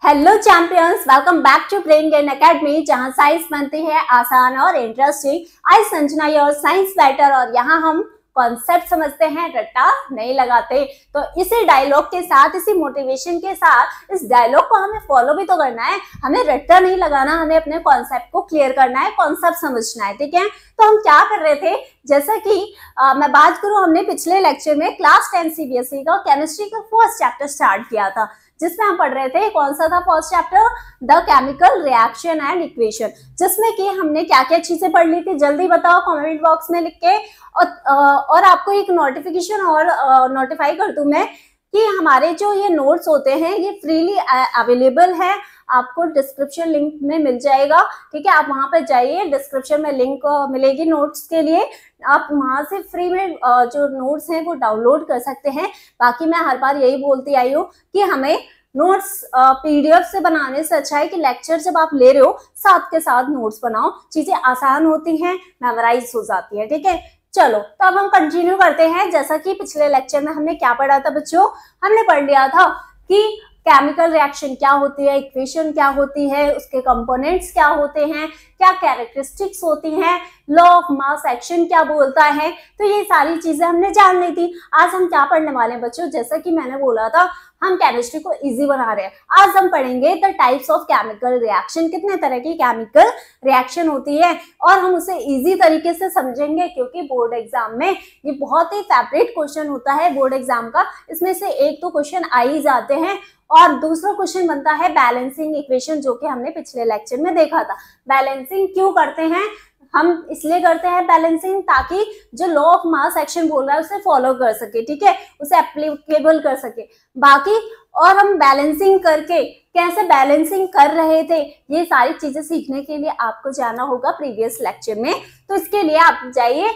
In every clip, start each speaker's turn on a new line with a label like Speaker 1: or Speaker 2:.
Speaker 1: Hello champions, welcome back to brain gain academy, जहां science बनती है आसान और interesting. I Sanjana your science better, और यहाँ हम कॉन्सेप्ट समझते हैं, रट्टा नहीं लगाते। तो इसी डायलॉग के साथ, इसी मोटिवेशन के साथ, इस डायलॉग को हमें फॉलो भी तो करना है। हमें रट्टा नहीं लगाना, हमें अपने कॉन्सेप्ट को क्लियर करना है, कॉन्सेप्ट समझना है। ठीक है, तो हम क्या कर रहे थे, जैसा कि मैं बात करूं, हमने पिछले लेक्चर में क्लास 10 सीबीएसई का केमिस्ट्री का फर्स्ट चैप्टर स्टार्ट किया था, जिसमें हम पढ़ रहे थे। कौन सा था first chapter? The chemical reaction and equation, जिसमें कि हमने क्या क्या चीजें पढ़ ली थी, जल्दी बताओ कमेंट बॉक्स में लिख के। और आपको एक नोटिफिकेशन और नोटिफाई कर दूं मैं कि हमारे जो ये नोट्स होते हैं ये फ्रीली अवेलेबल है, आपको डिस्क्रिप्शन लिंक में मिल जाएगा। ठीक है, आप वहां पर जाइए, डिस्क्रिप्शन में लिंक मिलेगी नोट्स के लिए। आप वहां से फ्री में जो नोट्स हैं वो डाउनलोड कर सकते हैं। बाकी मैं हर बार यही बोलती आई हूँ कि हमें नोट्स पीडीएफ से बनाने से अच्छा है कि लेक्चर जब आप ले रहे हो साथ के साथ नोट्स बनाओ, चीजें आसान होती हैं, मेमोराइज हो जाती है। ठीक है, चलो तो अब हम कंटिन्यू करते हैं। जैसा कि पिछले लेक्चर में हमने क्या पढ़ा था बच्चों, हमने पढ़ लिया था कि केमिकल रिएक्शन क्या होती है, इक्वेशन क्या होती है, उसके कंपोनेंट्स क्या होते हैं, क्या कैरेक्टरिस्टिक्स होती हैं, लॉ ऑफ मास एक्शन क्या बोलता है। तो ये सारी चीजें हमने जान ली थी। आज हम क्या पढ़ने वाले हैं बच्चों, जैसा कि मैंने बोला था, हम केमिस्ट्री को इजी बना रहे हैं। आज हम पढ़ेंगे the types of chemical reaction, कितने तरह की केमिकल रिएक्शन होती है, और हम उसे इजी तरीके से समझेंगे, क्योंकि बोर्ड एग्जाम में ये बहुत ही फेवरेट क्वेश्चन होता है बोर्ड एग्जाम का। इसमें से एक तो क्वेश्चन आ ही जाते हैं, और दूसरा क्वेश्चन बनता है बैलेंसिंग इक्वेशन, जो कि हमने पिछले लेक्चर में देखा था। बैलेंसिंग क्यों करते हैं हम? इसलिए करते हैं बैलेंसिंग ताकि जो लॉ ऑफ मास एक्शन बोल रहा है उसे फॉलो कर सके। ठीक है, उसे एप्लीकेबल कर सके। बाकी और हम बैलेंसिंग करके कैसे बैलेंसिंग कर रहे थे, ये सारी चीजें सीखने के लिए आपको जाना होगा प्रीवियस लेक्चर में। तो इसके लिए आप जाइए,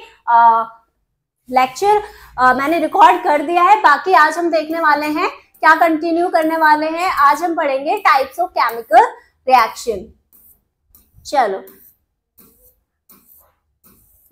Speaker 1: लेक्चर मैंने रिकॉर्ड कर दिया है। बाकी आज हम देखने वाले हैं, क्या कंटिन्यू करने वाले हैं, आज हम पढ़ेंगे टाइप्स ऑफ केमिकल रिएक्शन। चलो,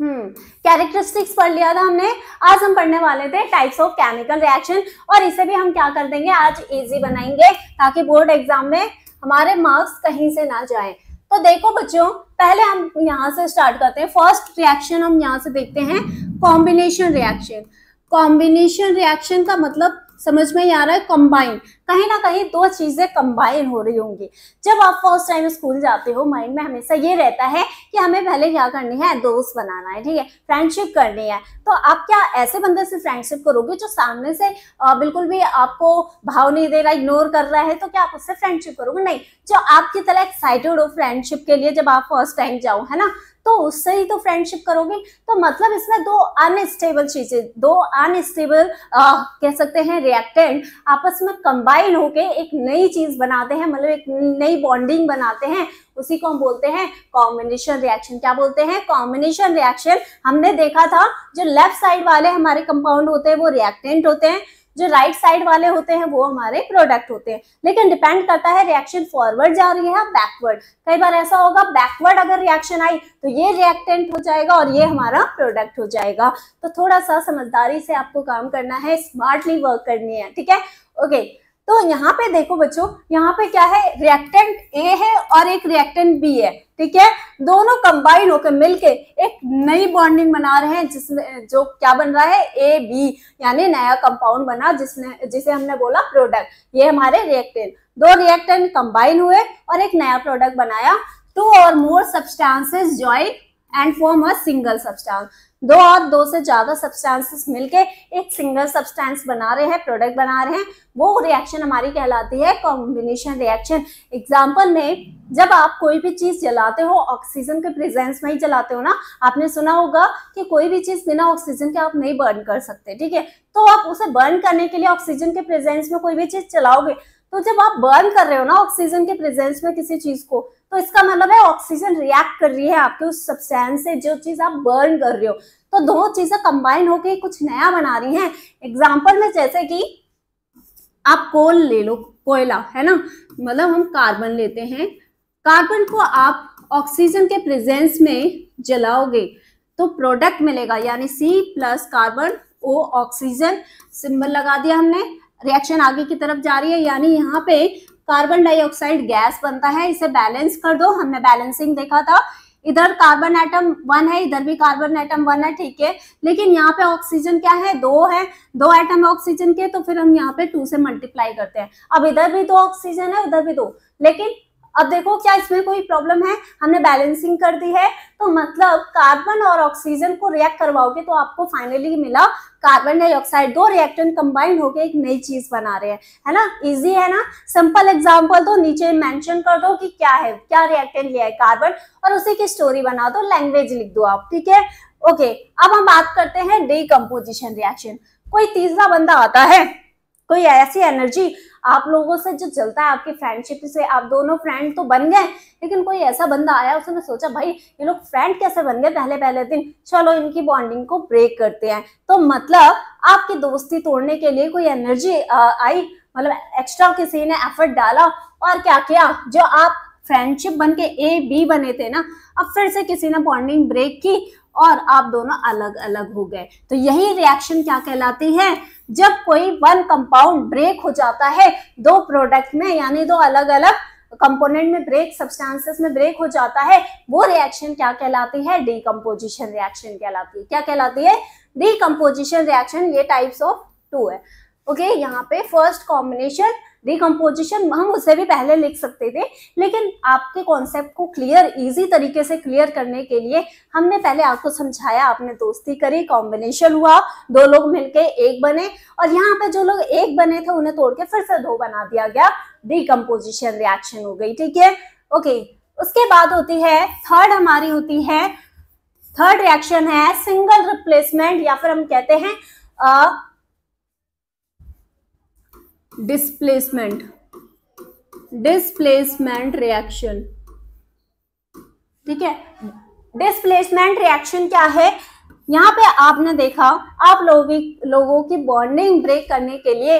Speaker 1: कैरेक्टरिस्टिक्स पढ़ लिया था हमने, आज हम पढ़ने वाले थे टाइप्स ऑफ केमिकल रिएक्शन, और इसे भी हम क्या कर देंगे, आज इजी बनाएंगे, ताकि बोर्ड एग्जाम में हमारे मार्क्स कहीं से ना जाएं। तो देखो बच्चों, पहले हम यहाँ से स्टार्ट करते हैं। फर्स्ट रिएक्शन हम यहाँ से देखते हैं, कॉम्बिनेशन रिएक्शन। कॉम्बिनेशन रिएक्शन का मतलब समझ में आ रहा है, कंबाइन। कहीं ना कहीं दो चीजें कंबाइन हो रही होंगी। जब आप फर्स्ट टाइम स्कूल जाते हो, माइंड में हमेशा ये रहता है कि हमें पहले क्या करनी है, दोस्त बनाना है। ठीक है, फ्रेंडशिप करनी है। तो आप क्या ऐसे बंदे से फ्रेंडशिप करोगे जो सामने से बिल्कुल भी आपको भाव नहीं दे रहा, इग्नोर कर रहा है, तो क्या आप उससे फ्रेंडशिप करोगे? नहीं। जो आपकी तरह एक्साइटेड हो फ्रेंडशिप के लिए, जब आप फर्स्ट टाइम जाओ, है ना, तो उससे ही तो फ्रेंडशिप करोगे। तो मतलब इसमें दो अनस्टेबल चीजें, दो अनस्टेबल कह सकते हैं रिएक्टेंट आपस में कंबाइन होके एक नई चीज बनाते हैं, मतलब एक नई बॉन्डिंग बनाते हैं। उसी को हम बोलते हैं कॉम्बिनेशन रिएक्शन। क्या बोलते हैं? Combination reaction. हमने देखा था जो लेफ्ट साइड वाले हमारे कंपाउंड होते हैं वो रिएक्टेंट होते हैं, जो राइट साइड वाले होते हैं वो हमारे प्रोडक्ट होते हैं। लेकिन डिपेंड करता है रिएक्शन फॉरवर्ड जा रही है या बैकवर्ड। कई बार ऐसा होगा, बैकवर्ड अगर रिएक्शन आई तो ये रिएक्टेंट हो जाएगा और ये हमारा प्रोडक्ट हो जाएगा। तो थोड़ा सा समझदारी से आपको काम करना है, स्मार्टली वर्क करनी है। ठीक है, ओके। तो यहाँ पे देखो बच्चों, यहाँ पे क्या है, रिएक्टेंट ए है और एक रिएक्टेंट बी है। ठीक है, दोनों कंबाइन होकर मिलके एक नई बॉन्डिंग बना रहे हैं, जिसमें जो क्या बन रहा है, ए बी, यानी नया कंपाउंड बना, जिसे हमने बोला प्रोडक्ट। ये हमारे रिएक्टेंट, दो रिएक्टेंट कंबाइन हुए और एक नया प्रोडक्ट बनाया। टू और मोर substances join and form a single substance. दो और दो से ज्यादा सब्सटेंसेस मिलके एक सिंगल सब्सटेंस बना रहे हैं, प्रोडक्ट बना रहे हैं, वो रिएक्शन हमारी कहलाती है कॉम्बिनेशन रिएक्शन। एग्जांपल में, जब आप कोई भी चीज जलाते हो, ऑक्सीजन के प्रेजेंस में ही जलाते हो ना। आपने सुना होगा कि कोई भी चीज बिना ऑक्सीजन के आप नहीं बर्न कर सकते। ठीक है, तो आप उसे बर्न करने के लिए ऑक्सीजन के प्रेजेंस में कोई भी चीज चलाओगे, तो जब आप बर्न कर रहे हो ना ऑक्सीजन के प्रेजेंस में किसी चीज को, तो इसका मतलब है ऑक्सीजन रिएक्ट कर रही है आपके उस सब्सटेंस से, जो चीज आप बर्न कर रहे हो। तो दो चीजें कंबाइन होकर कुछ नया बना रही हैं। एग्जांपल में, जैसे कि आप कोल ले लो, कोयला, है ना, मतलब हम कार्बन लेते हैं। कार्बन को आप ऑक्सीजन के प्रेजेंस में जलाओगे तो प्रोडक्ट मिलेगा, यानी C plus carbon O oxygen, symbol लगा दिया हमने। रिएक्शन आगे की तरफ जा रही है, यानी यहाँ पे कार्बन डाइऑक्साइड गैस बनता है, इसे बैलेंस कर दो, हमने बैलेंसिंग देखा था। इधर कार्बन एटम 1 है, इधर भी कार्बन एटम 1 है, ठीक है, लेकिन यहाँ पे ऑक्सीजन क्या है, 2 है, 2 एटम ऑक्सीजन के, तो फिर हम यहाँ पे 2 से मल्टीप्लाई करते हैं। अब इधर भी 2 ऑक्सीजन है, उधर भी 2, लेकिन अब देखो क्या इसमें कोई प्रॉब्लम है, हमने बैलेंसिंग कर दी है, तो मतलब कार्बन और ऑक्सीजन को रिएक्ट करवाओगे तो आपको फाइनली मिला कार्बन डाइऑक्साइड। 2 रिएक्टेंट कंबाइन होकर एक नई चीज बना रहे हैं, है ना, इजी है ना। सिंपल एग्जांपल तो नीचे मेंशन कर दो कि क्या है, क्या रिएक्टेंट लिया है, कार्बन, और उसी की स्टोरी बना दो, लैंग्वेज लिख दो आप, ठीक है। ओके, अब हम बात करते हैं डीकंपोजिशन रिएक्शन। कोई तीसरा बंदा आता है, कोई ऐसी एनर्जी आप लोगों से जो जलता है, आपकी फ्रेंडशिप से, आप दोनों फ्रेंड तो बन गए, लेकिन कोई ऐसा बंदा आया, उसने सोचा भाई ये लोग फ्रेंड कैसे बन गए पहले पहले दिन, चलो इनकी बॉन्डिंग को ब्रेक करते हैं। तो मतलब आपकी दोस्ती तोड़ने के लिए कोई एनर्जी आई, मतलब एक्स्ट्रा किसी ने एफर्ट डाला, और क्या किया, जो आप फ्रेंडशिप बन के ए बी बने थे ना, अब फिर से किसी ने बॉन्डिंग ब्रेक की और आप दोनों अलग अलग हो गए। तो यही रिएक्शन क्या कहलाती है, जब कोई वन कंपाउंड ब्रेक हो जाता है 2 प्रोडक्ट में, यानी 2 अलग अलग कंपोनेंट में ब्रेक, सब्सटेंसेस में ब्रेक हो जाता है, वो रिएक्शन क्या कहलाती है, डीकंपोजिशन रिएक्शन कहलाती है। क्या कहलाती है, डीकंपोजिशन रिएक्शन। ये टाइप्स ऑफ 2 है। ओके, यहाँ पे फर्स्ट कॉम्बिनेशन डीकंपोजिशन, हम उसे भी पहले लिख सकते थे, लेकिन आपके कॉन्सेप्ट को क्लियर, इजी तरीके से क्लियर करने के लिए हमने पहले आपको समझाया, आपने दोस्ती करी, कॉम्बिनेशन हुआ, 2 लोग मिलके एक बने, और यहाँ पे जो लोग एक बने थे उन्हें तोड़ के फिर से 2 बना दिया गया, डीकंपोजिशन रिएक्शन हो गई, ठीक है। ओके, उसके बाद होती है थर्ड, हमारी होती है थर्ड रिएक्शन है सिंगल रिप्लेसमेंट, या फिर हम कहते हैं डिस्प्लेसमेंट रिएक्शन, ठीक है। डिस्प्लेसमेंट रिएक्शन क्या है, यहाँ पे आपने देखा, आप लोगों की बॉन्डिंग ब्रेक करने के लिए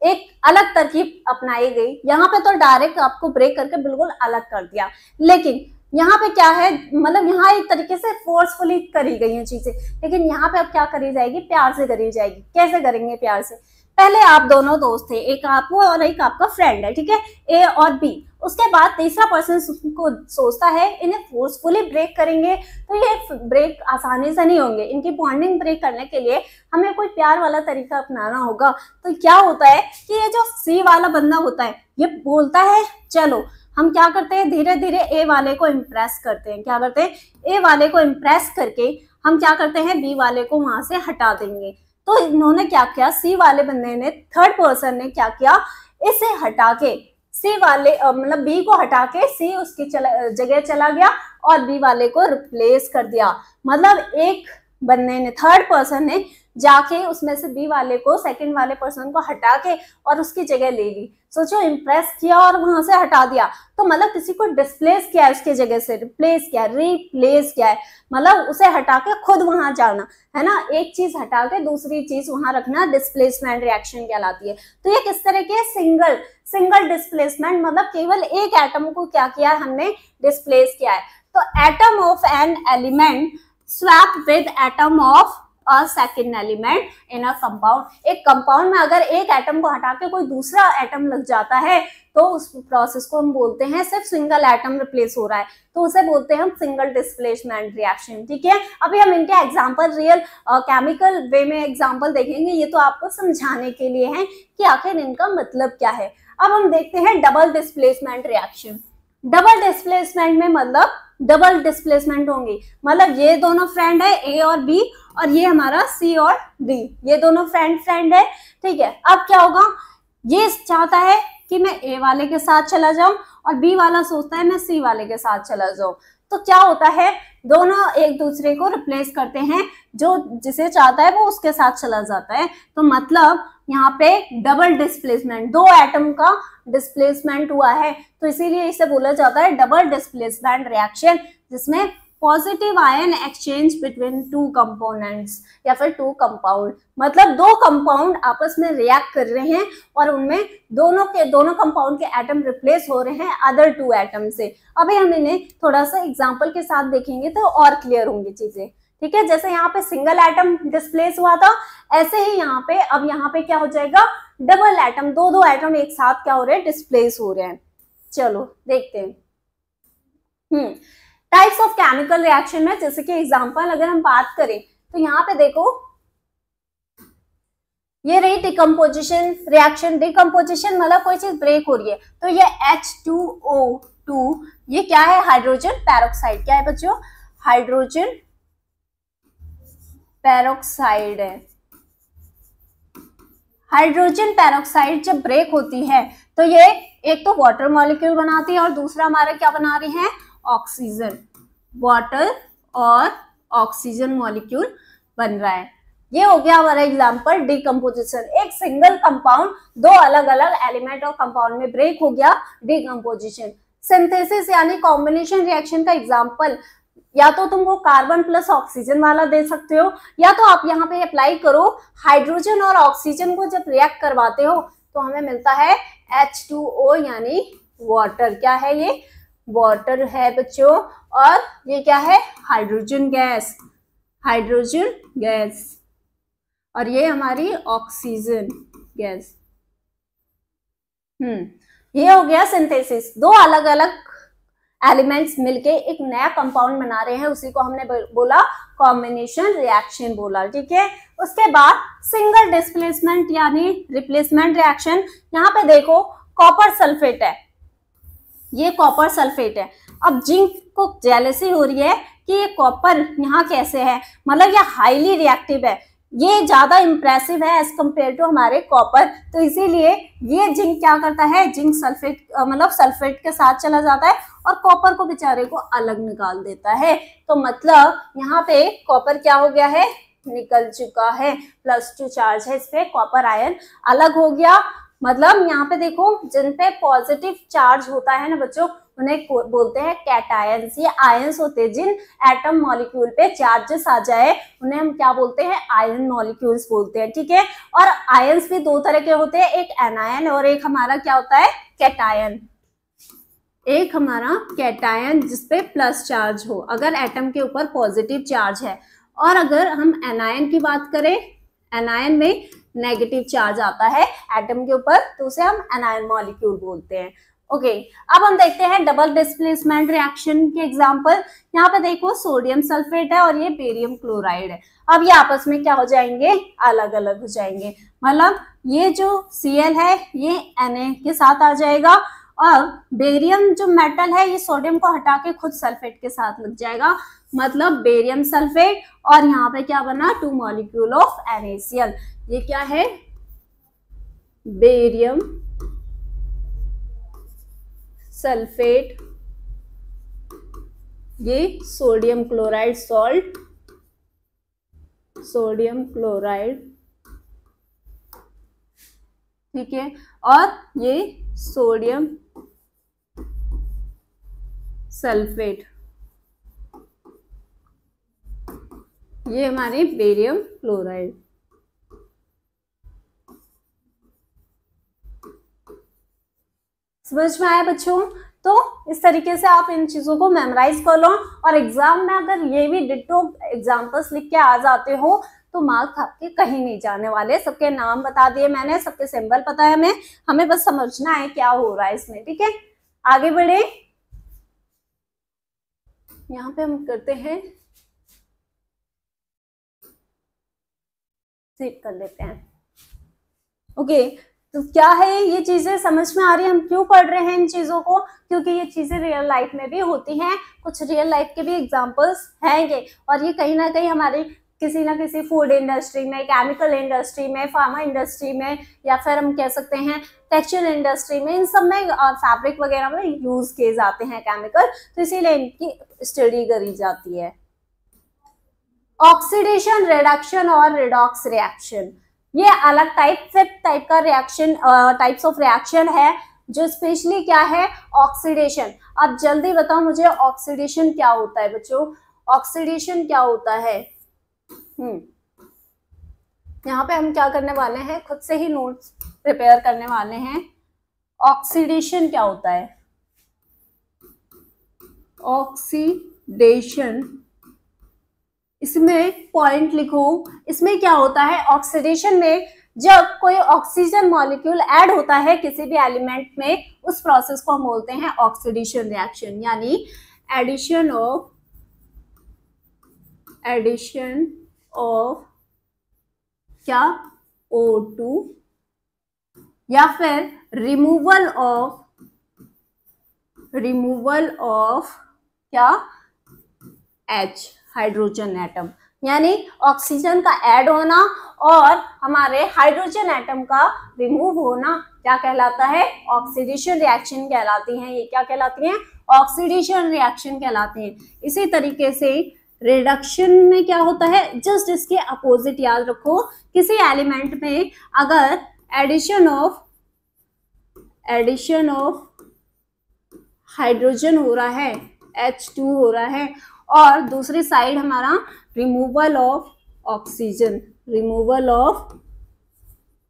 Speaker 1: एक अलग तरकीब अपनाई गई। यहाँ पे तो डायरेक्ट आपको ब्रेक करके बिल्कुल अलग कर दिया, लेकिन यहाँ पे क्या है, मतलब यहाँ एक तरीके से फोर्सफुली करी गई हैं चीजें, लेकिन यहाँ पे अब क्या करी जाएगी, प्यार से करी जाएगी। कैसे करेंगे प्यार से, पहले आप दोनों दोस्त थे, एक आप हो और एक आपका फ्रेंड है, ठीक है, ए और बी। उसके बाद तीसरा पर्सन को सोचता है इन्हें फोर्सफुली ब्रेक करेंगे तो ये ब्रेक आसानी से नहीं होंगे, इनकी बॉन्डिंग ब्रेक करने के लिए हमें कोई प्यार वाला तरीका अपनाना होगा। तो क्या होता है कि ये जो सी वाला बंदा होता है, ये बोलता है चलो हम क्या करते हैं, धीरे धीरे ए वाले को इम्प्रेस करते हैं। क्या करते हैं, ए वाले को इम्प्रेस करके हम क्या करते हैं, बी वाले को वहां से हटा देंगे। तो इन्होंने क्या किया, सी वाले बंदे ने, थर्ड पर्सन ने क्या किया, इसे हटा के सी वाले मतलब बी को हटा के सी उसकी जगह चला गया और बी वाले को रिप्लेस कर दिया। मतलब एक बंदे ने, थर्ड पर्सन ने जाके उसमें से बी वाले को, सेकंड वाले पर्सन को हटा के और उसकी जगह ले ली। सोचो, इम्प्रेस किया और वहां से हटा दिया, तो मतलब किसी को डिस्प्लेस किया है, उसकी जगह से रिप्लेस किया, रिप्लेस किया है, मतलब उसे हटा के खुद वहां जाना, है ना, एक चीज हटा के दूसरी चीज वहां रखना, डिस्प्लेसमेंट रिएक्शन कहलाती है। तो ये किस तरह के, सिंगल डिस्प्लेसमेंट, मतलब केवल एक एटम को क्या किया हमने, डिस्प्लेस किया है। तो atom of an element swap with atom of a second element in a compound. एक कंपाउंड में अगर एक एटम को हटा के कोई दूसरा एटम लग जाता है तो उस प्रोसेस को हम बोलते हैं, सिर्फ सिंगल एटम रिप्लेस हो रहा है तो उसे बोलते हैं हम सिंगल डिस्प्लेसमेंट रिएक्शन, ठीक है। अभी हम इनके एग्जांपल रियल केमिकल वे में एग्जांपल देखेंगे, ये तो आपको समझाने के लिए है कि आखिर इनका मतलब क्या है। अब हम देखते हैं double displacement reaction. Double displacement में मतलब डबल डिस्प्लेसमेंट होंगी, मतलब ये दोनों फ्रेंड है ए और बी, और ये हमारा सी और डी, ये दोनों फ्रेंड है, ठीक है। अब क्या होगा, ये चाहता है कि मैं ए वाले के साथ चला जाऊं और बी वाला सोचता है मैं सी वाले के साथ चला जाऊं। तो क्या होता है, दोनों एक दूसरे को रिप्लेस करते हैं, जो जिसे चाहता है वो उसके साथ चला जाता है। तो मतलब यहाँ पे डबल डिस्प्लेसमेंट, 2 एटम का डिस्प्लेसमेंट हुआ है, तो इसीलिए इसे बोला जाता है डबल डिस्प्लेसमेंट रिएक्शन, जिसमें positive ion exchange between 2 components या फिर 2 कंपाउंड, मतलब 2 कंपाउंड आपस में रिएक्ट कर रहे हैं और उनमें दोनों कंपाउंड के एटम रिप्लेस हो रहे हैं अदर 2 एटम से। अभी हम इन्हें थोड़ा सा एग्जांपल के साथ देखेंगे तो और क्लियर होंगी चीजें, ठीक है। जैसे यहाँ पे सिंगल एटम डिस्प्लेस हुआ था, ऐसे ही यहाँ पे अब यहाँ पे क्या हो जाएगा, डबल एटम, दो दो एटम एक साथ क्या हो रहे हैं, डिस्प्लेस हो रहे हैं। चलो देखते हैं। टाइप्स ऑफ केमिकल रिएक्शन में जैसे कि एग्जांपल अगर हम बात करें तो यहाँ पे देखो ये रही डिकम्पोजिशन रिएक्शन। डिकम्पोजिशन मतलब कोई चीज ब्रेक हो रही है, तो ये H2O2 ये क्या है, हाइड्रोजन पेरोक्साइड। क्या है बच्चों, हाइड्रोजन पेरोक्साइड है। हाइड्रोजन पेरोक्साइड जब ब्रेक होती है तो ये एक तो वाटर मॉलिक्यूल बनाती है और दूसरा हमारा क्या बना रही है, ऑक्सीजन। वाटर और ऑक्सीजन मॉलिक्यूल बन रहा है। ये हो गया हमारा एग्जांपल डिकम्पोजिशन। एक सिंगल कंपाउंड दो अलग अलग एलिमेंट और कंपाउंड में ब्रेक हो गया, डिकम्पोजिशन। सिंथेसिस यानी कॉम्बिनेशन रिएक्शन का एग्जांपल या तो तुमको कार्बन प्लस ऑक्सीजन वाला दे सकते हो, या तो आप यहाँ पे अप्लाई करो हाइड्रोजन और ऑक्सीजन को जब रिएक्ट करवाते हो तो हमें मिलता है H2O यानी वाटर। क्या है ये, वाटर है बच्चों। और ये क्या है, हाइड्रोजन गैस, हाइड्रोजन गैस। और ये हमारी ऑक्सीजन गैस। ये हो गया सिंथेसिस। दो अलग अलग एलिमेंट्स मिलके एक नया कंपाउंड बना रहे हैं, उसी को हमने बोला कॉम्बिनेशन रिएक्शन बोला, ठीक है। उसके बाद सिंगल डिस्प्लेसमेंट यानी रिप्लेसमेंट रिएक्शन। यहाँ पे देखो कॉपर सल्फेट है, ये कॉपर सल्फेट है। अब जिंक को जेलसी हो रही है कि ये कॉपर यहाँ कैसे है, मतलब ये हाईली रिएक्टिव है, ये ज्यादा इंप्रेसिव है एज कम्पेयर टू हमारे कॉपर, तो इसीलिए ये जिंक क्या करता है, जिंक सल्फेट मतलब सल्फेट के साथ चला जाता है और कॉपर को बेचारे को अलग निकाल देता है। तो मतलब यहाँ पे कॉपर क्या हो गया है, निकल चुका है, +2 चार्ज है इस पे, कॉपर आयन अलग हो गया। मतलब यहाँ पे देखो जिन पे पॉजिटिव चार्ज होता है ना बच्चों, उन्हें बोलते हैं कैटायंस। ये आयंस होते हैं, जिन एटम मॉलिक्यूल पे चार्जेस आ जाए उन्हें हम क्या बोलते हैं, आयन मॉलिक्यूल्स बोलते हैं, ठीक है। और आयंस भी दो तरह के होते हैं, एक एनायन और एक हमारा क्या होता है, कैटायन। एक हमारा कैटायन जिसपे प्लस चार्ज हो अगर एटम के ऊपर पॉजिटिव चार्ज है, और अगर हम एनायन की बात करें, एनायन में नेगेटिव चार्ज आता है एटम के ऊपर, तो उसे हम एनायन मॉलिक्यूल बोलते हैं। ओके, अब हम देखते हैं डबल डिस्प्लेसमेंट रिएक्शन के एग्जांपल। यहाँ पे देखो सोडियम सल्फेट है और ये बेरियम क्लोराइड है। अब ये आपस में क्या हो जाएंगे, अलग अलग हो जाएंगे। मतलब ये जो Cl है ये Na के साथ आ जाएगा और बेरियम जो मेटल है ये सोडियम को हटा के खुद सल्फेट के साथ लग जाएगा, मतलब बेरियम सल्फेट। और यहाँ पे क्या बना, 2 मॉलिक्यूल ऑफ NaCl। ये क्या है, बेरियम सल्फेट, ये sodium chloride salt, sodium chloride, ठीक है। और ये सोडियम सल्फेट, ये हमारी बेरियम क्लोराइड। समझ में आया बच्चों? तो इस तरीके से आप इन चीजों को मेमोराइज कर लो और एग्जाम में अगर ये भी डिट्टो एग्जांपल्स लिख के आ जाते हो तो मार्क्स आपके कहीं नहीं जाने वाले। सबके नाम बता दिए मैंने, सबके सिंबल पता है हमें बस समझना है क्या हो रहा है इसमें, ठीक है। आगे बढ़े, यहाँ पे हम करते हैं, सेव कर लेते हैं। ओके, तो क्या है ये चीजें समझ में आ रही है, हम क्यों पढ़ रहे हैं इन चीजों को, क्योंकि ये चीजें रियल लाइफ में भी होती हैं, कुछ रियल लाइफ के भी एग्जांपल्स हैं ये। और ये कहीं ना कहीं हमारी किसी ना किसी फूड इंडस्ट्री में, केमिकल इंडस्ट्री में, फार्मा इंडस्ट्री में, या फिर हम कह सकते हैं टेक्सटाइल इंडस्ट्री में, इन सब में फैब्रिक वगैरह में यूज किए जाते हैं केमिकल, तो इसीलिए इनकी स्टडी करी जाती है। ऑक्सीडेशन, रिडक्शन और रिडॉक्स रिएक्शन, ये अलग फिफ्थ टाइप का रिएक्शन, टाइप्स ऑफ रिएक्शन है जो स्पेशली क्या है, ऑक्सीडेशन। अब जल्दी बताओ मुझे ऑक्सीडेशन क्या होता है बच्चों, ऑक्सीडेशन क्या होता है। यहाँ पे हम क्या करने वाले हैं, खुद से ही नोट्स प्रिपेयर करने वाले हैं। ऑक्सीडेशन क्या होता है, ऑक्सीडेशन, इसमें पॉइंट लिखो। इसमें क्या होता है, ऑक्सीडेशन में जब कोई ऑक्सीजन मॉलिक्यूल ऐड होता है किसी भी एलिमेंट में, उस प्रोसेस को हम बोलते हैं ऑक्सीडेशन रिएक्शन, यानी एडिशन ऑफ क्या O2 या फिर रिमूवल ऑफ क्या H हाइड्रोजन एटम, यानी ऑक्सीजन का ऐड होना और हमारे हाइड्रोजन एटम का रिमूव होना क्या कहलाता है, ऑक्सीडेशन रिएक्शन कहलाती हैं। ये क्या कहलाती हैं, ऑक्सीडेशन रिएक्शन कहलाते हैं। इसी तरीके से रिडक्शन में क्या होता है, जस्ट इसके अपोजिट याद रखो। किसी एलिमेंट में अगर एडिशन ऑफ हाइड्रोजन हो रहा है, H2 हो रहा है, और दूसरी साइड हमारा रिमूवल ऑफ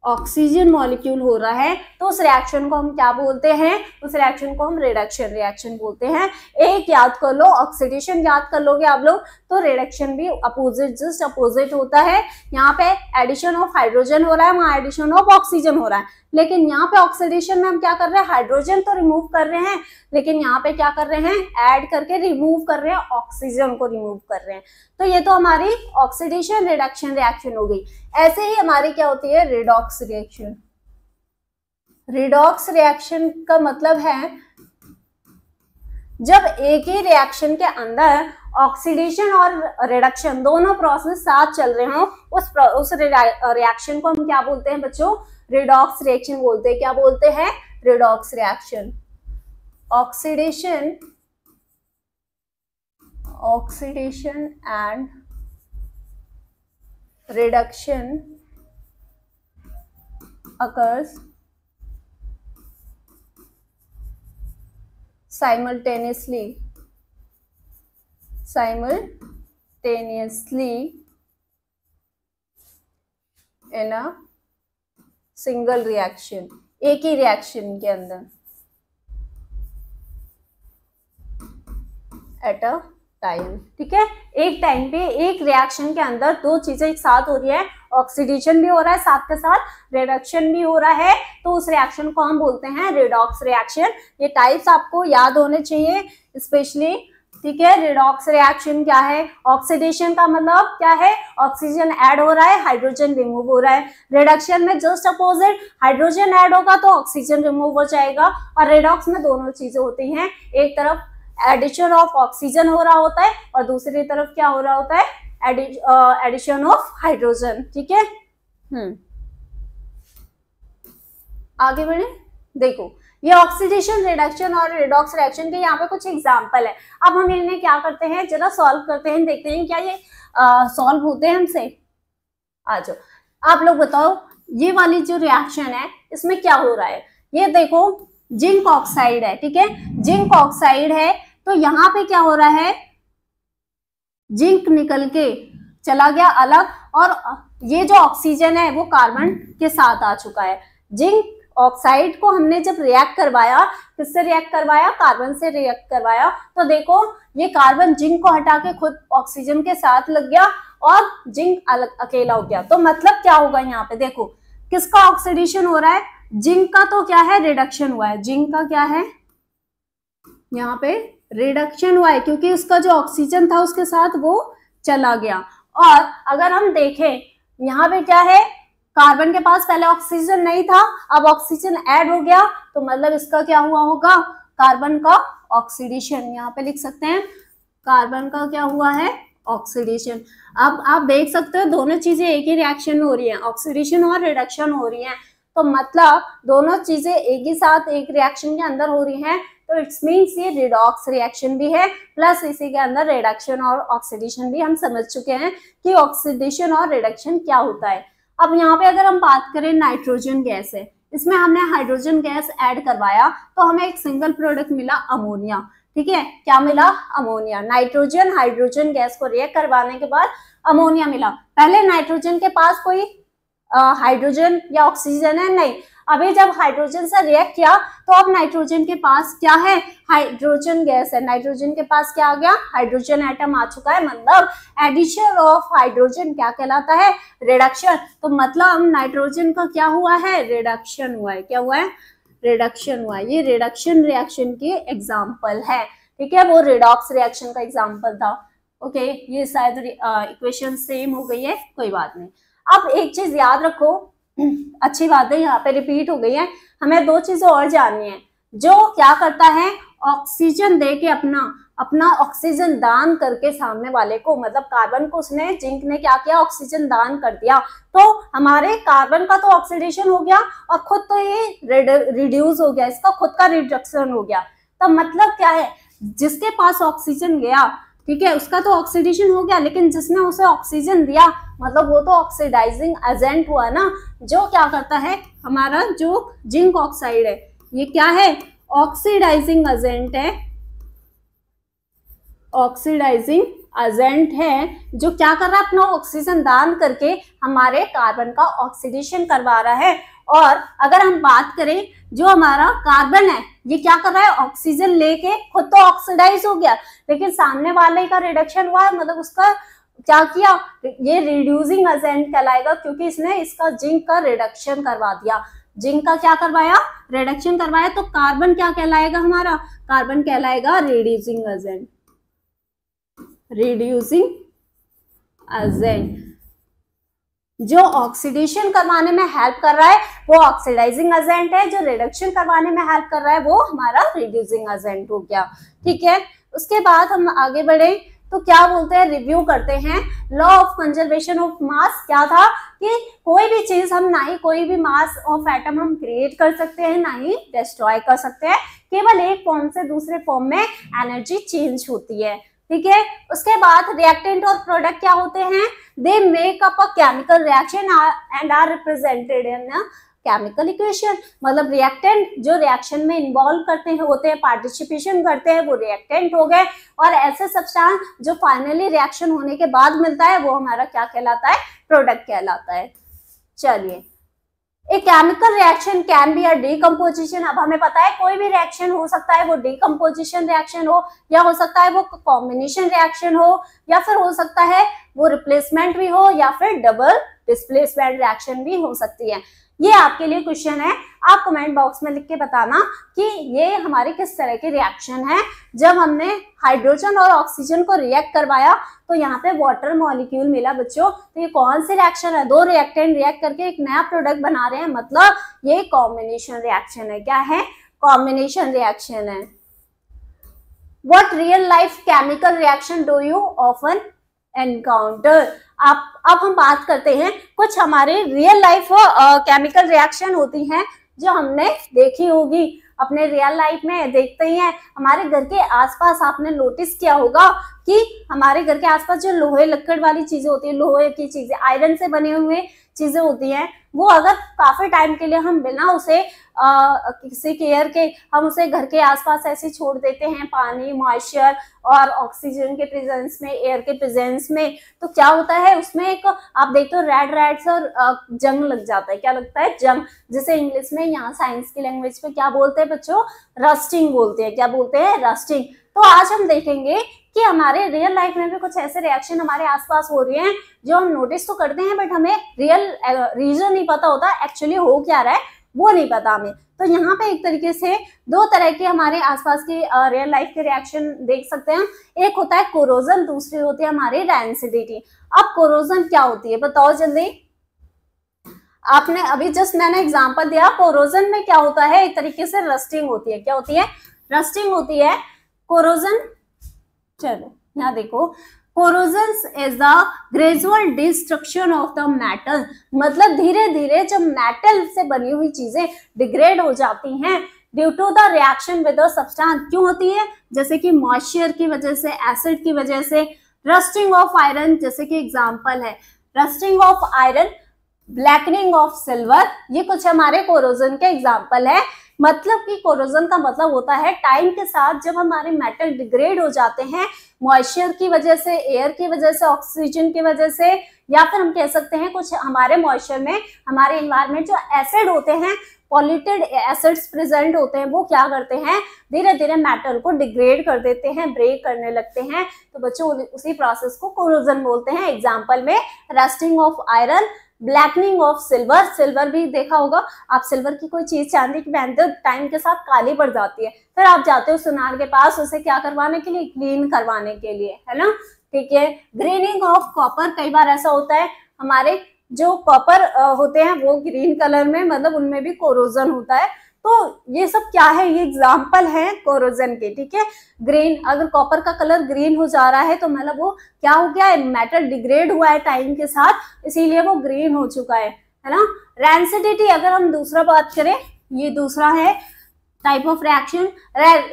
Speaker 1: ऑक्सीजन मॉलिक्यूल हो रहा है, तो उस रिएक्शन को हम क्या बोलते हैं, उस रिएक्शन को हम रिडक्शन रिएक्शन बोलते हैं। एक याद कर लो, ऑक्सीडेशन याद कर लोगे आप लोग, तो रिडक्शन भी अपोजिट, जस्ट अपोजिट होता है। यहाँ पे एडिशन ऑफ हाइड्रोजन हो रहा है, वहां एडिशन ऑफ ऑक्सीजन हो रहा है, लेकिन यहाँ पे ऑक्सीडेशन में हम क्या कर रहे हैं, हाइड्रोजन तो रिमूव कर रहे हैं, लेकिन यहाँ पे क्या कर रहे हैं, ऐड करके रिमूव कर रहे हैं, ऑक्सीजन को रिमूव कर रहे हैं। तो ये तो हमारी ऑक्सीडेशन रिडक्शन रिएक्शन हो गई। ऐसे ही हमारी क्या होती है, रिडॉक्स रिएक्शन। रिडॉक्स रिएक्शन का मतलब है जब एक ही रिएक्शन के अंदर ऑक्सीडेशन और रिडक्शन दोनों प्रोसेस साथ चल रहे हो, उस रिएक्शन को हम क्या बोलते हैं बच्चों, रिडॉक्स रिएक्शन बोलते हैं। क्या बोलते हैं, redox reaction. Oxidation and reduction occurs simultaneously in a single reaction, एक ही रिएक्शन के अंदर at a टाइम। ठीक है, एक टाइम पे एक रिएक्शन के अंदर दो चीजें एक साथ हो रही है, ऑक्सीडेशन भी हो रहा है, साथ के साथ रिडक्शन भी हो रहा है, तो उस रिएक्शन को हम बोलते हैं रिडॉक्स रिएक्शन। ये टाइप्स आपको याद होने चाहिए स्पेशली। ठीक है, रिडॉक्स रिएक्शन क्या है, ऑक्सीडेशन का मतलब क्या है, ऑक्सीजन ऐड हो रहा है, हाइड्रोजन रिमूव हो रहा है। रिडक्शन में जस्ट अपोजिट, हाइड्रोजन ऐड होगा तो ऑक्सीजन रिमूव हो जाएगा, और रिडॉक्स में दोनों चीजें होती हैं, एक तरफ एडिशन ऑफ ऑक्सीजन हो रहा होता है और दूसरी तरफ क्या हो रहा होता है, एडिशन ऑफ हाइड्रोजन। ठीक है, आगे बढ़े। देखो, ये ऑक्सीडेशन, रिडक्शन और रिडॉक्स रिएक्शन के यहाँ पे कुछ एग्जांपल है। अब हम इन्हें क्या करते हैं, जरा सॉल्व करते हैं, देखते हैं क्या ये सॉल्व होते हैं हमसे। आ जाओ, आप लोग बताओ, ये वाली जो रिएक्शन है इसमें क्या हो रहा है। ये देखो, जिंक ऑक्साइड है। ठीक है, जिंक ऑक्साइड है, तो यहाँ पे क्या हो रहा है, जिंक निकल के चला गया अलग, और ये जो ऑक्सीजन है वो कार्बन के साथ आ चुका है। जिंक ऑक्साइड को हमने जब रिएक्ट करवाया, किससे रिएक्ट करवाया, कार्बन से रिएक्ट करवाया, तो देखो ये कार्बन जिंक को हटा के खुद ऑक्सीजन के साथ लग गया और जिंक अलग अकेला हो गया। तो मतलब क्या होगा, यहाँ पे देखो किसका ऑक्सीडेशन हो रहा है, जिंक का तो क्या है, रिडक्शन हुआ है। जिंक का क्या है, यहाँ पे रिडक्शन हुआ है, क्योंकि उसका जो ऑक्सीजन था उसके साथ वो चला गया। और अगर हम देखें यहाँ पे क्या है, कार्बन के पास पहले ऑक्सीजन नहीं था, अब ऑक्सीजन ऐड हो गया, तो मतलब इसका क्या हुआ होगा, कार्बन का ऑक्सीडेशन। यहाँ पे लिख सकते हैं कार्बन का क्या हुआ है, ऑक्सीडेशन। अब आप देख सकते हो दोनों चीजें एक ही रिएक्शन में हो रही हैं, ऑक्सीडेशन और रिडक्शन हो रही हैं, तो मतलब दोनों चीजें एक ही साथ एक रिएक्शन के अंदर हो रही हैं, तो इट्स मीन्स ये रिडॉक्स रिएक्शन भी है, प्लस इसी के अंदर रिडक्शन और ऑक्सीडेशन भी। हम समझ चुके हैं कि ऑक्सीडेशन और रिडक्शन क्या होता है। अब यहाँ पे अगर हम बात करें, नाइट्रोजन गैस है, इसमें हमने हाइड्रोजन गैस ऐड करवाया तो हमें एक सिंगल प्रोडक्ट मिला, अमोनिया। ठीक है, क्या मिला, अमोनिया। नाइट्रोजन हाइड्रोजन गैस को रिएक्ट करवाने के बाद अमोनिया मिला। पहले नाइट्रोजन के पास कोई हाइड्रोजन या ऑक्सीजन है नहीं, अभी जब हाइड्रोजन से रिएक्ट किया तो अब नाइट्रोजन के पास क्या है, हाइड्रोजन गैस है, नाइट्रोजन के पास क्या आ गया, हाइड्रोजन एटम आ चुका है, मतलब एडिशन ऑफ हाइड्रोजन क्या कहलाता है, रिडक्शन। तो मतलब नाइट्रोजन का क्या हुआ है, रिडक्शन हुआ है, क्या हुआ है, रिडक्शन हुआ है। ये रिडक्शन रिएक्शन की एग्जाम्पल है, ठीक है, वो रिडॉक्स रिएक्शन का एग्जाम्पल था। ओके, ये शायद इक्वेशन सेम हो गई है, कोई बात नहीं। अब एक चीज याद रखो, अच्छी बात है यहाँ पे रिपीट हो गई है, हमें दो चीजें और जाननी है। जो क्या करता है, ऑक्सीजन दे के अपना ऑक्सीजन दान करके सामने वाले को, मतलब कार्बन को उसने, जिंक ने क्या किया, ऑक्सीजन दान कर दिया, तो हमारे कार्बन का तो ऑक्सीडेशन हो गया और खुद तो ये रिड्यूस हो गया, इसका खुद का रिडक्शन हो गया। तो मतलब क्या है, जिसके पास ऑक्सीजन गया, ठीक है, उसका तो ऑक्सीडेशन हो गया, लेकिन जिसने उसे ऑक्सीजन दिया मतलब वो तो ऑक्सीडाइजिंग एजेंट हुआ ना, जो क्या करता है, हमारा जो जिंक ऑक्साइड है ये क्या है, ऑक्सीडाइजिंग एजेंट है, ऑक्सीडाइजिंग एजेंट है, जो क्या कर रहा है, अपना ऑक्सीजन दान करके हमारे कार्बन का ऑक्सीडेशन करवा रहा है। और अगर हम बात करें, जो हमारा कार्बन है ये क्या कर रहा है, ऑक्सीजन लेके खुद तो ऑक्सीडाइज हो गया, लेकिन सामने वाले का रिडक्शन हुआ, मतलब उसका क्या किया, ये रिड्यूसिंग एजेंट कहलाएगा, क्योंकि इसने इसका जिंक का रिडक्शन करवा दिया, जिंक का क्या करवाया, रिडक्शन करवाया। तो कार्बन क्या कहलाएगा, हमारा कार्बन कहलाएगा रिड्यूसिंग एजेंट, रिड्यूसिंग एजेंट। जो ऑक्सीडेशन करवाने में हेल्प कर रहा है वो ऑक्सीडाइजिंग एजेंट है, जो रिडक्शन करवाने में हेल्प कर रहा है वो हमारा रिड्यूसिंग एजेंट हो गया, ठीक है। उसके बाद हम आगे बढ़े तो क्या बोलते हैं, रिव्यू करते हैं। Law of conservation of mass क्या था कि कोई भी चीज हम, ना ही कोई भी मास ऑफ एटम हम क्रिएट कर सकते हैं, ना ही डिस्ट्रॉय कर सकते हैं, केवल एक फॉर्म से दूसरे फॉर्म में एनर्जी चेंज होती है, ठीक है। उसके बाद रिएक्टेंट और प्रोडक्ट क्या होते हैं, they make up a chemical reaction and are represented in chemical equation. मतलब रिएक्टेंट जो रिएक्शन में इन्वॉल्व करते हैं, होते हैं, पार्टिसिपेशन करते हैं, वो रिएक्टेंट हो गए, और ऐसे सब्सटेंस जो फाइनली रिएक्शन होने के बाद मिलता है वो हमारा क्या कहलाता है, प्रोडक्ट कहलाता है। चलिए, a chemical reaction can be a decomposition. अब हमें पता है कोई भी रिएक्शन हो सकता है वो डीकम्पोजिशन रिएक्शन हो, या हो सकता है वो कॉम्बिनेशन रिएक्शन हो, या फिर हो सकता है वो रिप्लेसमेंट भी हो, या फिर डबल डिस्प्लेसमेंट रिएक्शन भी हो सकती है। ये आपके लिए क्वेश्चन है, आप कमेंट बॉक्स में लिख के बताना कि ये हमारे किस तरह के रिएक्शन है। जब हमने हाइड्रोजन और ऑक्सीजन को रिएक्ट करवाया तो यहाँ पे वाटर मॉलिक्यूल मिला बच्चों, तो ये कौन सी रिएक्शन है, दो रिएक्टेंट रिएक्ट करके एक नया प्रोडक्ट बना रहे हैं, मतलब ये कॉम्बिनेशन रिएक्शन है। क्या है, कॉम्बिनेशन रिएक्शन है। What real life chemical reaction do you often encounter. अब हम बात करते हैं कुछ हमारे रियल लाइफ केमिकल रिएक्शन होती हैं जो हमने देखी होगी, अपने रियल लाइफ में देखते ही हैं। हमारे घर के आसपास आपने नोटिस किया होगा कि हमारे घर के आसपास जो लोहे लक्कड़ वाली चीजें होती है, लोहे की चीजें, आयरन से बने हुए चीजें होती हैं, वो अगर काफी टाइम के लिए हम बिना उसे किसी केयर के हम उसे घर के आसपास ऐसे छोड़ देते हैं, पानी, मॉइस्चर और ऑक्सीजन के प्रेजेंस में, एयर के प्रेजेंस में, तो क्या होता है उसमें एक, आप देखते हो रेड रेड्स और जंग लग जाता है। क्या लगता है, जंग, जिसे इंग्लिश में, यहाँ साइंस की लैंग्वेज में क्या बोलते हैं बच्चों, रस्टिंग बोलते हैं। क्या बोलते हैं, रस्टिंग। तो आज हम देखेंगे कि हमारे रियल लाइफ में भी कुछ ऐसे रिएक्शन हमारे आसपास हो रहे हैं जो हम नोटिस तो करते हैं, बट हमें रियल रीजन नहीं पता होता, एक्चुअली हो क्या रहा है वो नहीं पता हमें। तो यहाँ पे एक तरीके से दो तरह के हमारे आसपास के रियल लाइफ के रिएक्शन देख सकते हैं। एक होता है कोरोजन, दूसरी होती है हमारी रेंसिडिटी। अब कोरोजन क्या होती है बताओ जल्दी। आपने अभी जस्ट मैंने एग्जांपल दिया, कोरोजन में क्या होता है, एक तरीके से रस्टिंग होती है। क्या होती है, रस्टिंग होती है। कोरोजन, चलो यहाँ देखो, corrosion is the gradual destruction of the metal. मतलब धीरे धीरे जब मेटल से बनी हुई चीजें डिग्रेड हो जाती हैं due to the reaction with the substance. क्यों होती है, जैसे कि मॉइस्चर की वजह से, एसिड की वजह से। रस्टिंग ऑफ आयरन जैसे कि एग्जांपल है, rusting of iron, blackening of silver, ये कुछ हमारे कोरोजन के एग्जांपल है। मतलब कि कोरोजन का मतलब होता है टाइम के साथ जब हमारे मेटल डिग्रेड हो जाते हैं, मॉइस्चर की वजह से, एयर की वजह से, ऑक्सीजन की वजह से, या फिर हम कह सकते हैं कुछ हमारे मॉइस्चर में, हमारे इन्वायरमेंट जो एसिड होते हैं, पॉल्यूटेड एसिड्स प्रेजेंट होते हैं, वो क्या करते हैं, धीरे धीरे मेटल को डिग्रेड कर देते हैं, ब्रेक करने लगते हैं। तो बच्चों उसी प्रोसेस को कोरोजन बोलते हैं। एग्जांपल में rusting of iron, blackening of silver. Silver भी देखा होगा आप, सिल्वर की कोई चीज चांदी की पहनते हो, टाइम के साथ काली पड़ जाती है, फिर आप जाते हो सुनार के पास उसे क्या करवाने के लिए, क्लीन करवाने के लिए, है ना, ठीक है। ग्रीनिंग ऑफ कॉपर, कई बार ऐसा होता है हमारे जो कॉपर होते हैं वो ग्रीन कलर में, मतलब उनमें भी कोरोजन होता है। तो ये सब क्या है, ये एग्जाम्पल है कोरोजन के, ठीक है। ग्रीन, अगर कॉपर का कलर ग्रीन हो जा रहा है तो मतलब वो क्या हो गया है, मेटल डिग्रेड हुआ है टाइम के साथ, इसीलिए वो ग्रीन हो चुका है ना। रैंसिडिटी, अगर हम दूसरा बात करें, ये दूसरा है टाइप ऑफ रिएक्शन।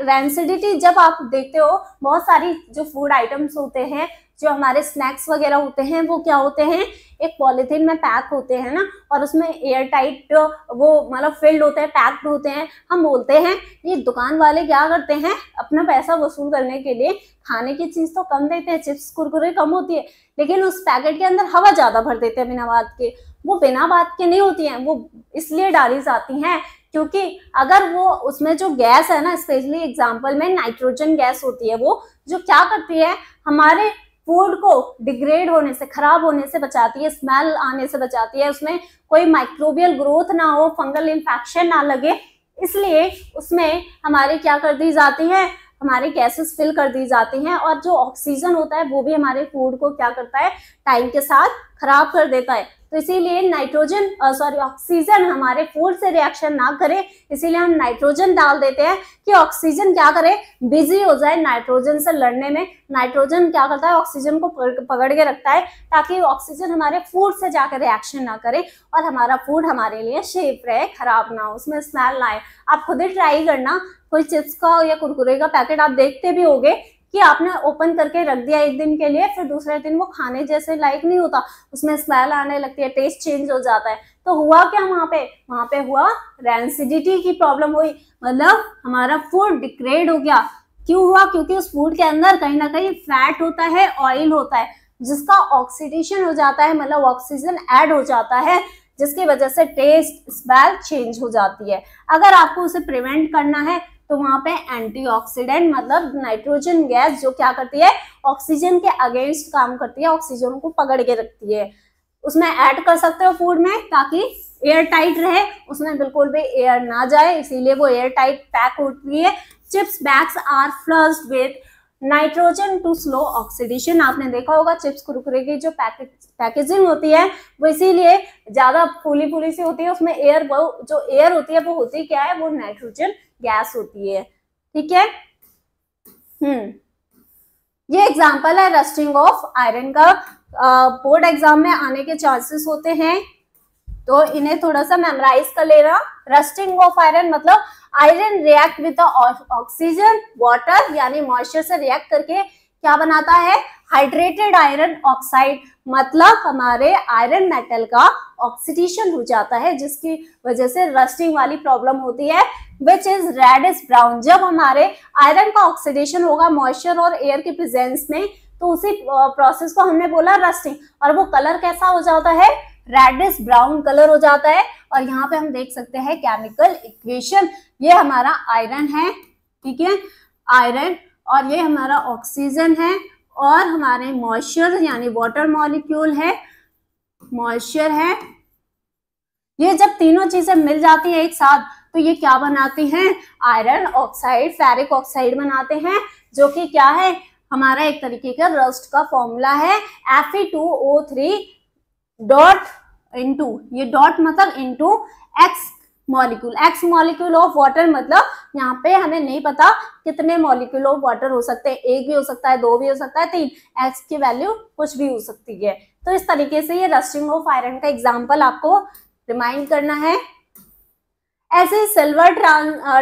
Speaker 1: रैंसिडिटी, जब आप देखते हो बहुत सारी जो फूड आइटम्स होते हैं, जो हमारे स्नैक्स वगैरह होते हैं, वो क्या होते हैं, एक पॉलिथीन में पैक होते हैं ना, और उसमें एयर टाइट वो मतलब फिल्ड होते हैं, पैक्ड होते हैं। हम बोलते हैं ये दुकान वाले क्या करते हैं, अपना पैसा वसूल करने के लिए खाने की चीज तो कम देते हैं, चिप्स कुरकुरे कम होती है, लेकिन उस पैकेट के अंदर हवा ज्यादा भर देते हैं बिना बात के। वो बिना बात के नहीं होती हैं, वो इसलिए डाली जाती हैं क्योंकि अगर वो उसमें जो गैस है ना, स्पेशली एग्जाम्पल में नाइट्रोजन गैस होती है, वो जो क्या करती है, हमारे फूड को डिग्रेड होने से, खराब होने से बचाती है, स्मेल आने से बचाती है, उसमें कोई माइक्रोबियल ग्रोथ ना हो, फंगल इन्फेक्शन ना लगे, इसलिए उसमें हमारे क्या कर दी जाती है, हमारे गैसेस फिल कर दी जाती हैं। और जो ऑक्सीजन होता है वो भी हमारे फूड को क्या करता है, टाइम के साथ खराब कर देता है। तो इसीलिए नाइट्रोजन ऑक्सीजन हमारे फूड से रिएक्शन ना करे, इसीलिए हम नाइट्रोजन डाल देते हैं कि ऑक्सीजन क्या करे, बिजी हो जाए नाइट्रोजन से लड़ने में। नाइट्रोजन क्या करता है, ऑक्सीजन को पकड़ के रखता है ताकि ऑक्सीजन हमारे फूड से जाकर रिएक्शन ना करे और हमारा फूड हमारे लिए सेफ रहे, खराब ना हो, उसमें स्मेल ना आए। आप खुद ही ट्राई करना, कोई चिप्स का या कुरकुरे का पैकेट आप देखते भी होगे कि आपने ओपन करके रख दिया एक दिन के लिए, फिर दूसरे दिन वो खाने जैसे लायक नहीं होता, उसमें स्मेल आने लगती है, टेस्ट चेंज हो जाता है। तो हुआ क्या वहां पे हुआ रैंसिडिटी की प्रॉब्लम हुई, मतलब हमारा फूड डिग्रेड हो गया। क्यों हुआ, क्योंकि उस फूड के अंदर कहीं ना कहीं फैट होता है, ऑयल होता है, जिसका ऑक्सीडेशन हो जाता है, मतलब ऑक्सीजन ऐड हो जाता है, जिसकी वजह से टेस्ट स्मेल चेंज हो जाती है। अगर आपको उसे प्रिवेंट करना है तो वहां पे एंटीऑक्सीडेंट, मतलब नाइट्रोजन गैस जो क्या करती है, ऑक्सीजन के अगेंस्ट काम करती है, ऑक्सीजन को पकड़ के रखती है, उसमें ऐड कर सकते हो फूड में ताकि एयर टाइट रहे, उसमें बिल्कुल भी एयर ना जाए, इसीलिए वो एयर टाइट पैक होती है। Chips bags are flushed with nitrogen to slow oxidation. आपने देखा होगा चिप्स कुरकुरे की जो पैकेजिंग होती है वो इसीलिए ज्यादा फूली सी होती है, उसमें एयर, वो जो एयर होती है वो होती क्या है, वो नाइट्रोजन गैस होती है, ठीक है। ये एग्जांपल है रस्टिंग ऑफ आयरन का, बोर्ड एग्जाम में आने के चांसेस होते हैं, तो इन्हें थोड़ा सा मेमोराइज कर लेना। रस्टिंग ऑफ आयरन मतलब iron react with oxygen water, यानी मॉइस्चर से रिएक्ट करके क्या बनाता है, हाइड्रेटेड आयरन ऑक्साइड, मतलब हमारे आयरन मेटल का ऑक्सीडेशन हो जाता है, जिसकी वजह से रस्टिंग वाली प्रॉब्लम होती है, विच इज रेडिश ब्राउन। जब हमारे आयरन का ऑक्सीडेशन होगा मॉइस्चर और एयर के प्रेजेंस में, तो उसी प्रोसेस को हमने बोला रस्टिंग, और वो कलर कैसा हो जाता है, रेडिश ब्राउन कलर हो जाता है। और यहाँ पे हम देख सकते हैं केमिकल इक्वेशन, ये हमारा आयरन है, ठीक है, आयरन, और ये हमारा ऑक्सीजन है, और हमारे मॉइस्चर यानी वाटर मॉलिक्यूल है, मॉइस्चर है। ये जब तीनों चीजें मिल जाती है एक साथ तो ये क्या बनाती हैं, आयरन ऑक्साइड, फेरिक ऑक्साइड बनाते हैं, जो कि क्या है, हमारा एक तरीके का रस्ट का फॉर्मूला है, Fe2O3 डॉट इनटू, ये डॉट मतलब into x molecule, x molecule of water, मतलब यहाँ पे हमें नहीं पता कितने मॉलिक्यूल ऑफ वाटर हो सकते हैं, एक भी हो सकता है, दो भी हो सकता है, तीन, एक्स की वैल्यू कुछ भी हो सकती है। तो इस तरीके से ये रस्टिंग ऑफ आयरन का एग्जांपल आपको रिमाइंड करना है। ऐसे सिल्वर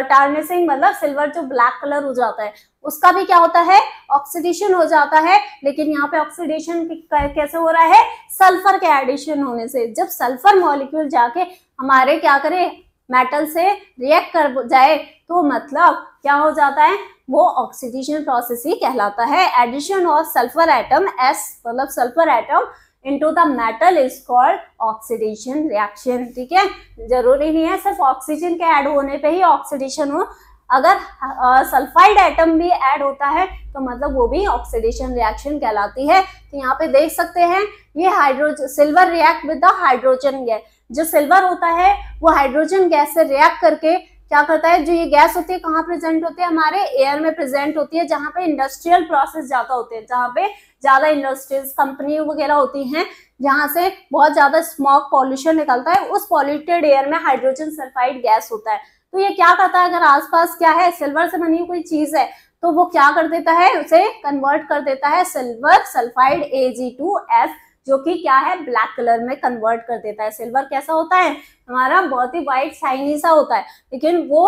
Speaker 1: टार्निशिंग, मतलब सिल्वर जो ब्लैक कलर हो जाता है उसका भी क्या होता है, ऑक्सीडेशन हो जाता है, लेकिन यहाँ पे ऑक्सीडेशन कैसे हो रहा है, सल्फर के एडिशन होने से। जब सल्फर मॉलिक्यूल जाके हमारे क्या करे, मेटल से रिएक्ट कर जाए, तो मतलब क्या हो जाता है, वो ऑक्सीडेशन प्रोसेस ही कहलाता है। Addition of sulphur atom, S मतलब sulphur atom into the metal is called oxidation reaction। ठीक है, जरूरी नहीं है सिर्फ ऑक्सीजन के ऐड होने पे ही ऑक्सीडेशन हो, अगर सल्फाइड एटम भी ऐड होता है तो मतलब वो भी ऑक्सीडेशन रिएक्शन कहलाती है। तो यहाँ पे देख सकते हैं ये hydrogen silver react with the hydrogen gas. जो सिल्वर होता है वो हाइड्रोजन गैस से रिएक्ट करके क्या करता है, जो ये गैस होती है कहाँ प्रेजेंट होती है, हमारे एयर में प्रेजेंट होती है, जहाँ पे इंडस्ट्रियल प्रोसेस ज्यादा होते हैं, जहाँ पे ज्यादा इंडस्ट्रीज कंपनी वगैरह होती हैं, जहाँ से बहुत ज्यादा स्मोक पॉल्यूशन निकलता है, उस पॉल्यूटेड एयर में हाइड्रोजन सल्फाइड गैस होता है। तो ये क्या करता है, अगर आसपास क्या है सिल्वर से बनी कोई चीज है तो वो क्या कर देता है, उसे कन्वर्ट कर देता है सिल्वर सल्फाइड Ag2S, जो कि क्या है ब्लैक कलर में कन्वर्ट कर देता है। सिल्वर कैसा होता है हमारा, बहुत ही व्हाइट शाइनी सा होता है, लेकिन वो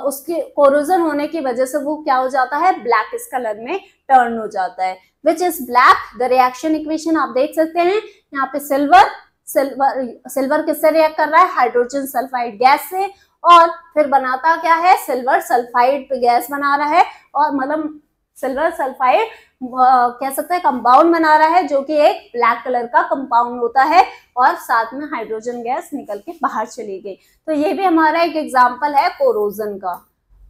Speaker 1: उसके कोरोजन होने की वजह से वो क्या हो जाता है, ब्लैक इस कलर में टर्न हो जाता है, which is black. The reaction equation आप देख सकते हैं यहाँ पे सिल्वर किससे रिएक्ट कर रहा है, हाइड्रोजन सल्फाइड गैस से, और फिर बनाता क्या है, सिल्वर सल्फाइड गैस बना रहा है, और मतलब सिल्वर सल्फाइड कह सकते हैं कंपाउंड बना रहा है, जो कि एक ब्लैक कलर का कंपाउंड होता है, और साथ में हाइड्रोजन गैस निकल के बाहर चली गई। तो ये भी हमारा एक एग्जांपल है कोरोजन का।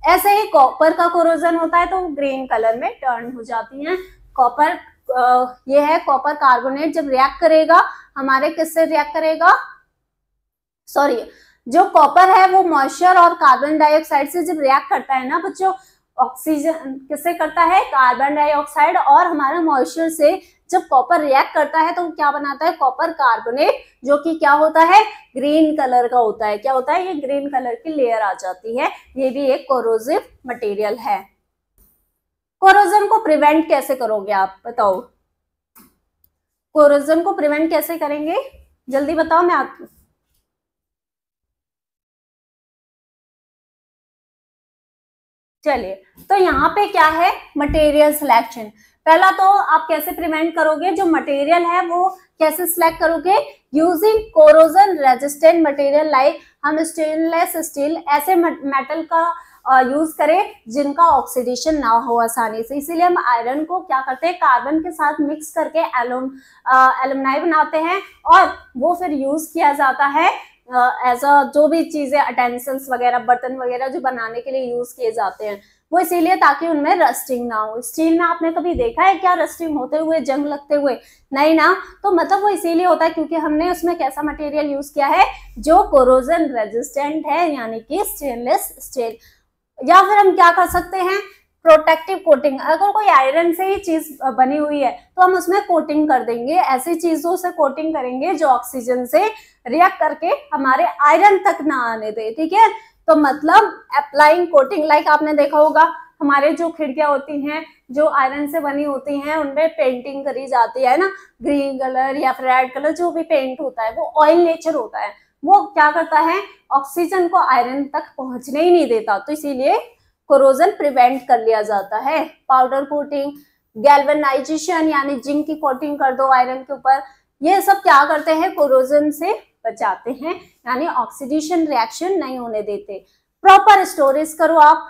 Speaker 1: ऐसे ही कॉपर का कोरोजन होता है तो ग्रीन कलर में टर्न हो जाती है। कॉपर ये है कॉपर कार्बोनेट, जब रिएक्ट करेगा हमारे किससे रिएक्ट करेगा, सॉरी जो कॉपर है वो मॉइस्चर और कार्बन डाइऑक्साइड से जब रिएक्ट करता है ना बच्चों, ऑक्सीजन किससे करता है, कार्बन डाइऑक्साइड और हमारा मॉइस्चर से जब कॉपर रिएक्ट करता है तो क्या बनाता है, कॉपर कार्बोनेट, जो कि क्या होता है ग्रीन कलर का होता है। क्या होता है, ये ग्रीन कलर की लेयर आ जाती है। ये भी एक कोरोसिव मटेरियल है। कोरोजन को प्रिवेंट कैसे करोगे आप बताओ, कोरोजन को प्रिवेंट कैसे करेंगे, जल्दी बताओ। मैं आपको चलिए, तो यहाँ पे क्या है मटेरियल सिलेक्शन। पहला तो आप कैसे प्रिवेंट करोगे, जो मटेरियल है वो कैसे सिलेक्ट करोगे, using corrosion resistant material, like हम स्टेनलेस स्टील ऐसे मेटल का यूज करें जिनका ऑक्सीडेशन ना हो आसानी से। इसीलिए हम आयरन को क्या करते हैं, कार्बन के साथ मिक्स करके एल्यूमिनाई बनाते हैं, और वो फिर यूज किया जाता है एज अ जो भी चीजें अटेंसिल्स वगैरह बर्तन वगैरह जो बनाने के लिए यूज किए जाते हैं, वो इसीलिए ताकि उनमें रस्टिंग ना हो। स्टील में आपने कभी देखा है क्या रस्टिंग होते हुए, जंग लगते हुए, नहीं ना। तो मतलब वो इसीलिए होता है क्योंकि हमने उसमें कैसा मटेरियल यूज किया है जो कोरोजन रेजिस्टेंट है, यानी कि स्टेनलेस स्टील। या फिर हम क्या कर सकते हैं, प्रोटेक्टिव कोटिंग। अगर कोई आयरन से ही चीज बनी हुई है तो हम उसमें कोटिंग कर देंगे, ऐसी चीजों से कोटिंग करेंगे जो ऑक्सीजन से रिएक्ट करके हमारे आयरन तक ना आने दे। ठीक है, तो मतलब अप्लाइंग कोटिंग, लाइक आपने देखा होगा हमारे जो खिड़कियां होती हैं जो आयरन से बनी होती हैं उनपे पेंटिंग करी जाती है ना, ग्रीन कलर या फिर रेड कलर, जो भी पेंट होता है वो ऑयल नेचर होता है, वो क्या करता है ऑक्सीजन को आयरन तक पहुंचने ही नहीं देता, तो इसीलिए कोरोजन प्रिवेंट कर लिया जाता है। पाउडर कोटिंग, गैल्वेनाइजेशन यानी जिंक की कोटिंग कर दो आयरन के ऊपर, ये सब क्या करते हैं कोरोजन से बचाते हैं, यानी ऑक्सीडेशन रिएक्शन नहीं होने देते। प्रॉपर स्टोरेज करो, आप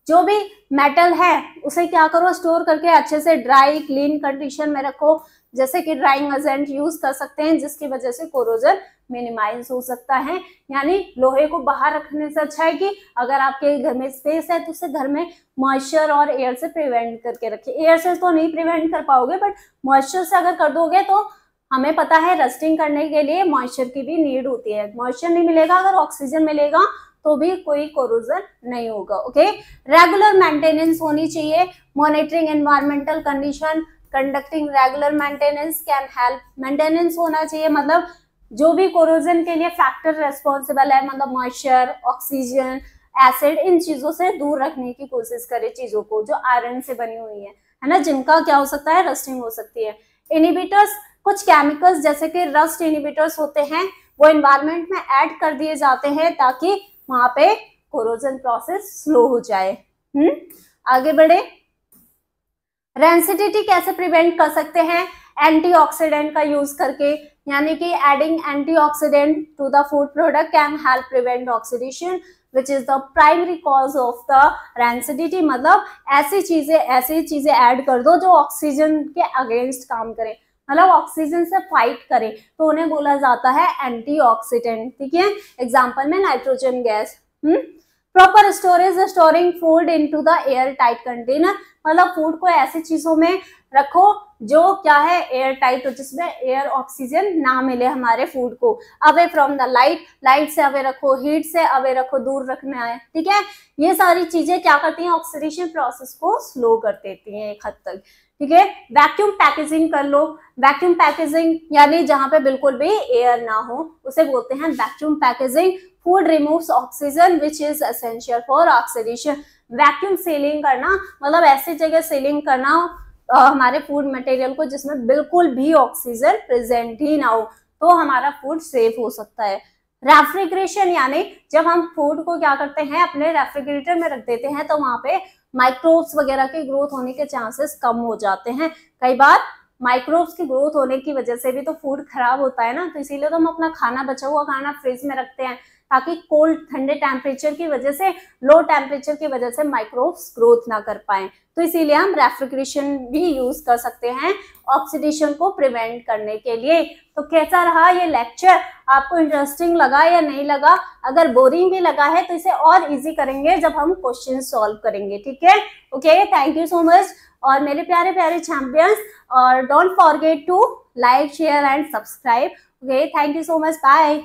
Speaker 1: जो भी मेटल है उसे क्या करो, स्टोर करके अच्छे से ड्राई क्लीन कंडीशन में रखो, जैसे कि ड्राइंग एजेंट यूज कर सकते हैं जिसकी वजह से कोरोजन मिनिमाइज हो सकता है। यानी लोहे को बाहर रखने से अच्छा है कि अगर आपके घर में स्पेस है तो उसे घर में मॉइस्चर और एयर से प्रिवेंट करके रखिए। एयर से तो नहीं प्रिवेंट कर पाओगे, बट मॉइस्चर से अगर कर दोगे तो हमें पता है रस्टिंग करने के लिए मॉइस्चर की भी नीड होती है। मॉइस्चर नहीं मिलेगा, अगर ऑक्सीजन मिलेगा तो भी कोई कोरोजन नहीं होगा। ओके, रेगुलर मेंटेनेंस होनी चाहिए, monitoring environmental condition, conducting regular maintenance can help. Maintenance होना चाहिए, मतलब जो भी कोरोजन के लिए फैक्टर रेस्पॉन्सिबल है, मतलब मॉइस्चर, ऑक्सीजन, एसिड, इन चीजों से दूर रखने की कोशिश करें चीजों को जो आयरन से बनी हुई है ना, जिनका क्या हो सकता है रस्टिंग हो सकती है। इनिबिटर्स, कुछ केमिकल्स जैसे कि रस्ट इनिबिटर्स होते हैं वो एनवायरनमेंट में ऐड कर दिए जाते हैं ताकि वहां पे कोरोजन प्रोसेस स्लो हो जाए। आगे बढ़े, रेंसिडिटी कैसे प्रिवेंट कर सकते हैं, एंटीऑक्सीडेंट का यूज करके, यानी कि adding antioxidant to the food product can help prevent oxidation which is the primary cause of the rancidity. मतलब ऐसी चीजें ऐड कर दो जो ऑक्सीजन के अगेंस्ट काम करें। मतलब ऑक्सीजन से फाइट करे, तो उन्हें बोला जाता है एंटीऑक्सीडेंट। ठीक है, एग्जांपल में nitrogen gas. Proper storage, storing food into the air tight container, मतलब फूड को ऐसी चीजों में रखो जो क्या है एयर टाइट हो, जिसमें एयर ऑक्सीजन ना मिले हमारे फूड को। Away from the light, light से अवे रखो, हीट से अवे रखो, दूर रखना है। ठीक है, ये सारी चीजें क्या करती हैं, ऑक्सीडेशन प्रोसेस को स्लो कर देती हैं एक हद तक। ठीक है, वैक्यूम पैकेजिंग कर लो। वैक्यूम पैकेजिंग यानी जहां पे बिल्कुल भी एयर ना हो, उसे बोलते हैं vacuum packaging. Food removes oxygen which is essential for oxidation. Vacuum ceiling करना मतलब ऐसी जगह सीलिंग करना हमारे फूड मटेरियल को जिसमें बिल्कुल भी ऑक्सीजन प्रेजेंट ही ना हो, तो हमारा फूड सेफ हो सकता है। रेफ्रिजरेशन यानी जब हम फूड को क्या करते हैं, अपने रेफ्रिजरेटर में रख देते हैं, तो वहां पे माइक्रोब्स वगैरह के ग्रोथ होने के चांसेस कम हो जाते हैं। कई बार माइक्रोब्स की ग्रोथ होने की वजह से भी तो फूड खराब होता है ना, तो इसीलिए तो हम अपना खाना, बचा हुआ खाना फ्रिज में रखते हैं, ताकि कोल्ड ठंडे टेम्परेचर की वजह से, लो टेम्परेचर की वजह से माइक्रोब्स ग्रोथ ना कर पाए। तो इसीलिए हम रेफ्रिजरेशन भी यूज कर सकते हैं ऑक्सीडेशन को प्रिवेंट करने के लिए। तो कैसा रहा ये लेक्चर, आपको इंटरेस्टिंग लगा या नहीं लगा? अगर बोरिंग भी लगा है तो इसे और इजी करेंगे जब हम क्वेश्चन सॉल्व करेंगे। ठीक है, okay, thank you so much. और मेरे प्यारे प्यारे चैंपियंस, और don't forget to like, share and subscribe. Okay, thank you so much, bye.